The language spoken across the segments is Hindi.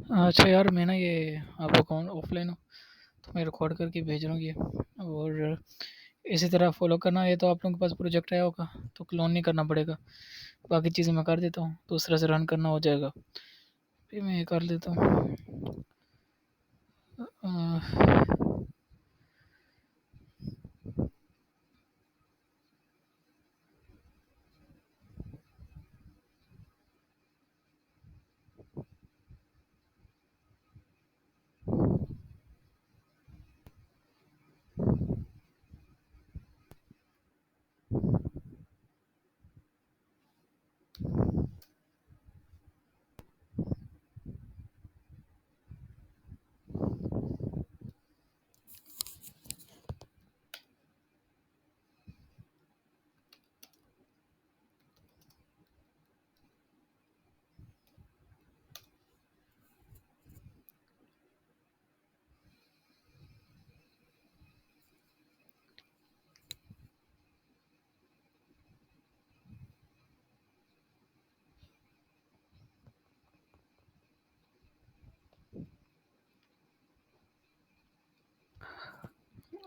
अच्छा यार, मैं ना ये आपका अकाउंट ऑफलाइन हो तो मैं रिकॉर्ड करके भेज रहा हूँ ये। और इसी तरह फॉलो करना है। तो आप लोगों के पास प्रोजेक्ट आया होगा तो क्लोन नहीं करना पड़ेगा। बाकी चीज़ें मैं कर देता हूँ, दूसरा से रन करना हो जाएगा। फिर मैं ये कर देता हूँ।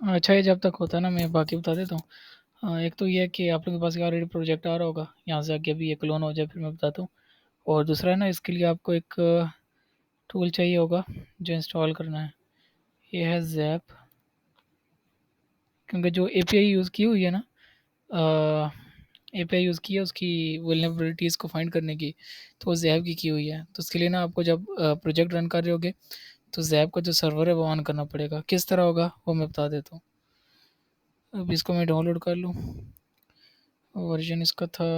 अच्छा, ये जब तक होता है ना, मैं बाकी बता देता हूँ। एक तो ये है कि आप लोगों के पास ऑलरेडी प्रोजेक्ट आ रहा होगा, यहाँ से आगे अभी ये क्लोन हो जाए फिर मैं बताता हूँ। और दूसरा है ना, इसके लिए आपको एक टूल चाहिए होगा जो इंस्टॉल करना है। ये है ज़ैप। क्योंकि जो एपीआई यूज़ की हुई है ना, एपीआई यूज़ की है उसकी वल्नरेबिलिटीज़ को फाइंड करने की, तो वो ज़ैप की हुई है। तो उसके लिए ना आपको जब प्रोजेक्ट रन कर रहे होगे तो ज़ैप का जो सर्वर है वो ऑन करना पड़ेगा। किस तरह होगा वो मैं बता देता हूँ। अब इसको मैं डाउनलोड कर लूँ। वर्जन इसका था।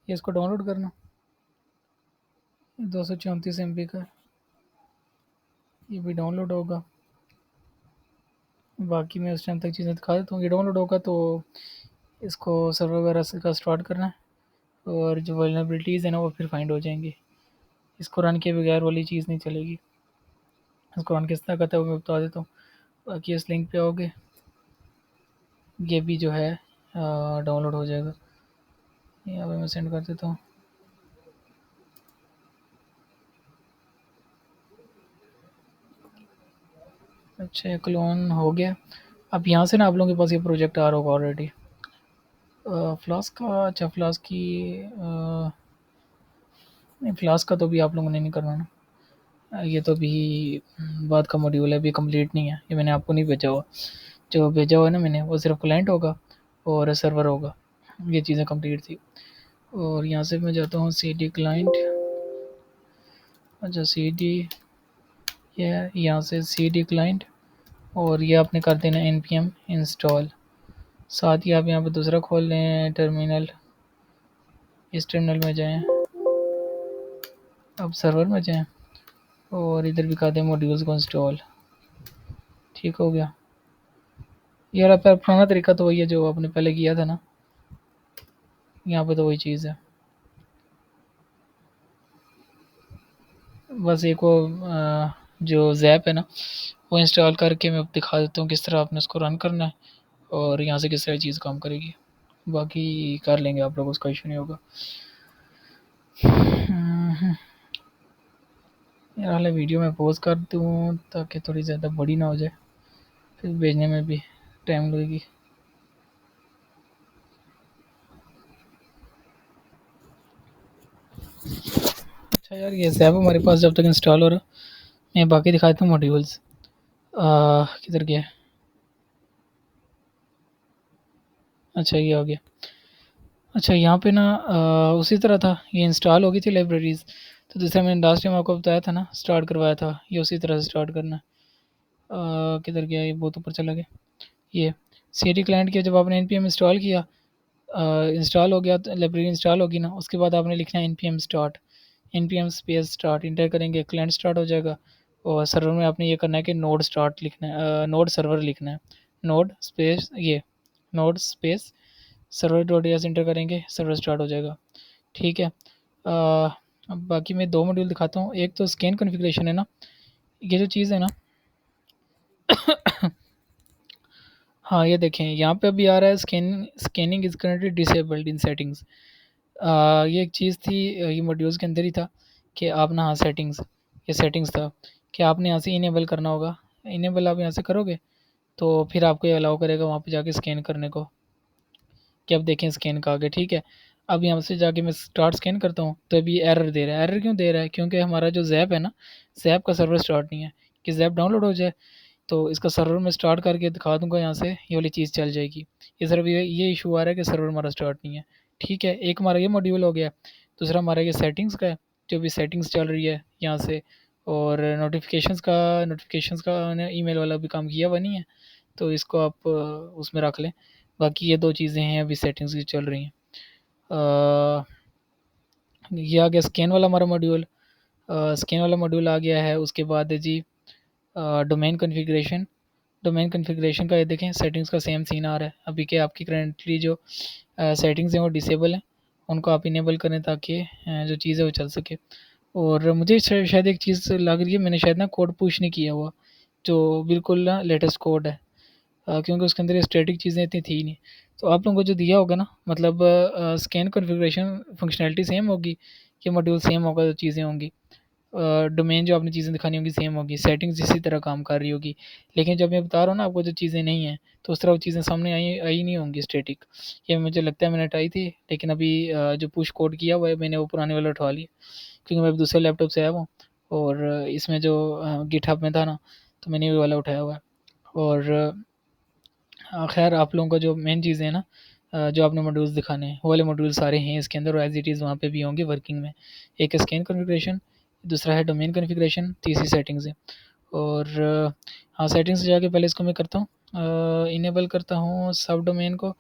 ये इसको डाउनलोड करना, 234 MB का है। ये भी डाउनलोड होगा। बाकी मैं उस टाइम तक चीज़ें दिखा देता हूँ। ये डाउनलोड होगा तो इसको सर्वर वगैरह से का स्टार्ट करना है। और जो वल्नरेबिलिटीज़ है ना वो फिर फाइंड हो जाएंगी। इसको रन किए बगैर वाली चीज़ नहीं चलेगी। इसको रन किस तरह करता है वो मैं बता देता हूँ। बाकी इस लिंक पे आओगे, ये भी जो है डाउनलोड हो जाएगा। यहाँ पे मैं सेंड कर देता हूँ। अच्छा, ये क्लोन हो गया। अब यहाँ से ना आप लोगों के पास ये प्रोजेक्ट आ रहा होगा ऑलरेडी। फ्लास्क का, अच्छा फ्लास्क की नहीं, फ्लास्क का तो भी आप लोगों ने नहीं करना ना। ये तो अभी बाद का मॉड्यूल है, अभी कंप्लीट नहीं है। ये मैंने आपको नहीं भेजा हुआ। जो भेजा हुआ है ना मैंने, वो सिर्फ क्लाइंट होगा और सर्वर होगा। ये चीज़ें कंप्लीट थी। और यहाँ से मैं जाता हूँ सी डी क्लाइंट। अच्छा सी डी, ये यहाँ से सी डी क्लाइंट। और ये आपने कर देना एन पी एम इंस्टॉल। साथ ही आप यहाँ पे दूसरा खोल लें टर्मिनल। इस टर्मिनल में जाएं, अब सर्वर में जाएं और इधर भी कर दें मॉड्यूल्स को इंस्टॉल। ठीक हो गया। यार आप पुराना तरीका तो वही है जो आपने पहले किया था ना। यहाँ पे तो वही चीज़ है। बस एक वो जो ज़ैप है ना वो इंस्टॉल करके मैं दिखा देता हूँ किस तरह आपने उसको रन करना है और यहाँ से किस तरह चीज़ काम करेगी। बाकी कर लेंगे आप लोग, उसका इशू नहीं होगा। यार हाल वीडियो में पॉज़ कर दूँ ताकि थोड़ी ज़्यादा बड़ी ना हो जाए, फिर भेजने में भी टाइम लगेगी। अच्छा यार, ये ज़ैप हमारे पास जब तक इंस्टॉल हो रहा, मैं बाकी दिखा देता हूँ मॉड्यूल्स। किधर गया? अच्छा ये आ गया। अच्छा यहाँ पे ना उसी तरह था, ये इंस्टॉल हो गई थी लाइब्रेरीज़। तो दूसरा मैंने लास्ट टाइम आपको बताया था ना, स्टार्ट करवाया था, ये उसी तरह से स्टार्ट करना है। किधर गया? ये बहुत ऊपर चला गया। ये CD क्लाइंट के जब आपने npm इंस्टॉल किया, इंस्टॉल हो गया तो लाइब्रेरी इंस्टॉल होगी ना, उसके बाद आपने लिखना है npm start, npm space start inter करेंगे, क्लाइंट स्टार्ट हो जाएगा। और सर्वर में आपने ये करना है कि नोड स्टार्ट लिखना है, नोड सर्वर लिखना है, नोड स्पेस ये node space server dot S inter करेंगे, सर्वर स्टार्ट हो जाएगा। ठीक है। अब बाकी मैं दो मॉड्यूल दिखाता हूँ। एक तो स्कैन कॉन्फ़िगरेशन है ना, ये जो चीज़ है ना, हाँ ये देखें यहाँ पे अभी आ रहा है scanning is currently disabled in settings. ये एक चीज़ थी, ये मॉड्यूल्स के अंदर ही था कि आप ना, हाँ सेटिंग्स, ये सेटिंग्स था कि आपने यहाँ से इनेबल करना होगा। इनेबल आप यहाँ से करोगे तो फिर आपको ये अलाउ करेगा वहाँ पे जाके स्कैन करने को, कि अब देखें स्कैन का आगे। ठीक है। अब यहाँ से जाके मैं स्टार्ट स्कैन करता हूँ तो अभी एरर दे रहा है। एरर क्यों दे रहा है? क्योंकि हमारा जो ज़ैप है ना, ज़ैप का सर्वर स्टार्ट नहीं है। कि ज़ैप डाउनलोड हो जाए तो इसका सर्वर में स्टार्ट करके दिखा दूंगा, यहाँ से ये वाली चीज़ चल जाएगी। ये सिर्फ ये इशू आ रहा है कि सर्वर हमारा स्टार्ट नहीं है। ठीक है, एक हमारा ये मॉड्यूल हो गया। दूसरा हमारा ये सेटिंग्स का है, जो भी सेटिंग्स चल रही है यहाँ से। और नोटिफिकेशंस का ईमेल वाला भी काम किया हुआ नहीं है, तो इसको आप उसमें रख लें। बाकी ये दो चीज़ें हैं अभी सेटिंग्स की चल रही हैं। अ, ये आ गया स्कैन वाला हमारा मॉड्यूल। स्कैन वाला मॉड्यूल आ गया है। उसके बाद है जी डोमेन कॉन्फ़िगरेशन। डोमेन कॉन्फ़िगरेशन का ये देखें सेटिंग्स का सेम सीन आ रहा है अभी के। आपकी करंटली जो सेटिंग्स हैं वो डिसेबल हैं, उनको आप इनेबल करें ताकि जो चीज़ है वो चल सके। और मुझे शायद एक चीज़ लग रही है, मैंने शायद ना कोड पुश नहीं किया हुआ, जो बिल्कुल ना लेटेस्ट कोड है। क्योंकि उसके अंदर ये स्टैटिक चीज़ें इतनी थी नहीं। तो आप लोगों को जो दिया होगा ना, मतलब स्कैन कॉन्फ़िगरेशन फंक्शनैलिटी सेम होगी, ये मॉड्यूल सेम होगा, जो चीज़ें होंगी डोमेन जो आपने चीज़ें दिखानी होंगी सेम होगी, सेटिंग्स इसी तरह काम कर रही होगी। लेकिन जब मैं बता रहा हूँ ना आपको जो चीज़ें नहीं हैं, तो उस तरह वो चीज़ें सामने आई आई नहीं होंगी स्टैटिक। ये मुझे लगता है मैंने हटाई थी, लेकिन अभी जो पुश कोड किया हुआ है मैंने वो पुराने वाला उठा लिया, क्योंकि मैं अभी दूसरे लैपटॉप से आया हुआ हूँ। और इसमें जो गिटहब में था ना, तो मैंने वो वाला उठाया हुआ है। और खैर आप लोगों का जो मेन चीज़ है ना, जो आपने मॉड्यूल्स दिखाने हैं वो वाले मॉड्यूल सारे हैं इसके अंदर, और एज इट इज़ वहाँ पे भी होंगे वर्किंग में। एक है स्कैन कॉन्फ़िगरेशन, दूसरा है डोमेन कॉन्फ़िगरेशन, तीसरी सेटिंग्स है। और हाँ सेटिंग्स से जाके पहले इसको मैं करता हूँ, इनेबल करता हूँ सब डोमेन को।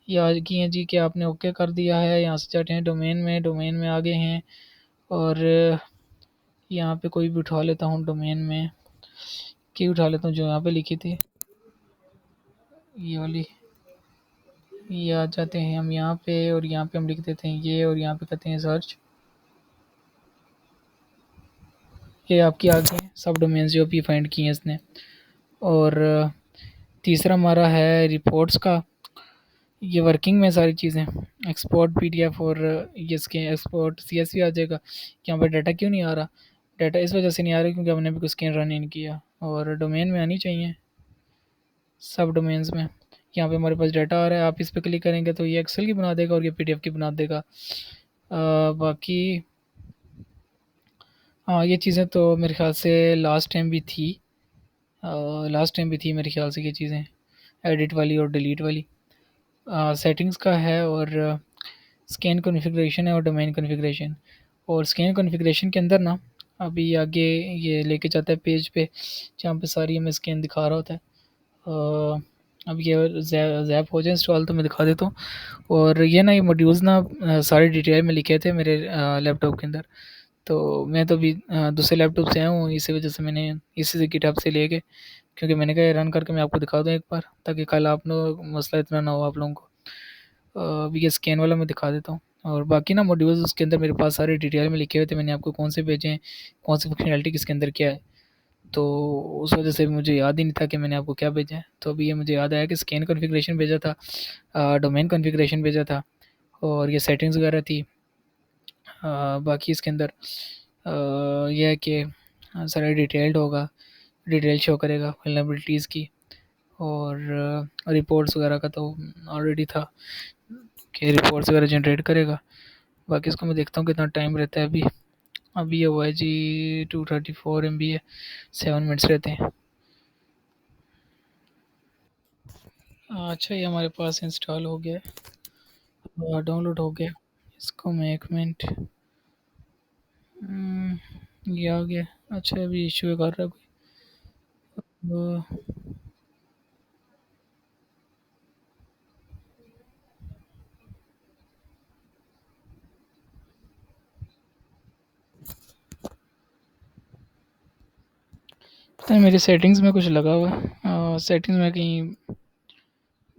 ये आ गई हैं जी कि आपने ओके कर दिया है। यहाँ से जाते हैं डोमेन में आ गए हैं। और यहाँ पे कोई भी उठा लेता हूँ डोमेन में, की उठा लेता हूँ जो यहाँ पे लिखी थी, ये वाली। ये आ जाते हैं हम यहाँ पे, और यहाँ पे हम लिख देते हैं ये, और यहाँ पे करते हैं सर्च। ये आपकी आ गई सब डोमेन्स जो अभी फाइंड किए हैं इसने। और तीसरा हमारा है रिपोर्ट्स का। ये वर्किंग में सारी चीज़ें, एक्सपोर्ट पीडीएफ, और ये इसके एक्सपोर्ट सीएसवी आ जाएगा। यहाँ पर डाटा क्यों नहीं आ रहा? डाटा इस वजह से नहीं आ रहा क्योंकि हमने भी कुछ स्कैन रन नहीं किया, और डोमेन में आनी चाहिए सब डोमेन्स में। यहाँ पे हमारे पास डाटा आ रहा है, आप इस पर क्लिक करेंगे तो ये एक्सेल की बना देगा और ये पीडीएफ की बना देगा। बाकी हाँ ये चीज़ें तो मेरे ख्याल से लास्ट टाइम भी थी, लास्ट टाइम भी थी मेरे ख्याल से ये चीज़ें, एडिट वाली और डिलीट वाली। सेटिंग्स का है, और स्कैन कॉन्फ़िगरेशन है, और डोमेन कॉन्फ़िगरेशन। और स्कैन कॉन्फ़िगरेशन के अंदर ना अभी आगे ये लेके जाता है पेज पे, जहाँ पे सारी हमें स्कैन दिखा रहा होता है। अब ये ज़ैप हो जाए इंस्टॉल तो मैं दिखा देता हूँ। और ये ना ये मॉड्यूल्स ना सारे डिटेल में लिखे थे मेरे लैपटॉप के अंदर। तो मैं तो अभी दूसरे लैपटॉप से आया हूँ, इसी वजह से मैंने इसी से गिटहब से लेके, क्योंकि मैंने कहा रन करके मैं आपको दिखा दूँ एक बार, ताकि कल आप लोग मसला इतना ना हो आप लोगों को। अभी ये स्कैन वाला मैं दिखा देता हूँ। और बाकी ना मॉड्यूल्स उसके अंदर मेरे पास सारे डिटेल में लिखे हुए थे, मैंने आपको कौन से भेजे हैं, कौन सी फंक्शनैलिटी किसके अंदर क्या है। तो उस वजह से मुझे याद ही नहीं था कि मैंने आपको क्या भेजा है। तो अभी ये मुझे याद आया कि स्कैन कॉन्फ़िगरेशन भेजा था, डोमेन कॉन्फ़िगरेशन भेजा था, और ये सेटिंग्स वगैरह थी। बाकी इसके अंदर ये है कि सारा डिटेल्ड होगा, डिटेल शो करेगा वल्नरेबिलिटीज़ की। और रिपोर्ट्स वगैरह का तो ऑलरेडी था कि रिपोर्ट्स वगैरह जनरेट करेगा। बाकी इसको मैं देखता हूँ कितना टाइम रहता है अभी। अभी ये हुआ है जी 234 MB है, 7 मिनट्स रहते हैं। अच्छा ये हमारे पास इंस्टॉल हो गया है, डाउनलोड हो गया। इसको मैं एक मिनट, ये आ गया। अच्छा अभी इशू कर रहा है कोई। तो मेरी सेटिंग्स में कुछ लगा हुआ है, सेटिंग्स में कहीं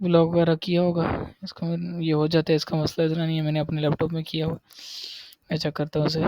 ब्लॉक वगैरह किया होगा। इसको ये हो जाता है, इसका मसला इतना नहीं है, मैंने अपने लैपटॉप में किया हुआ। मैं चेक करता हूँ उसे।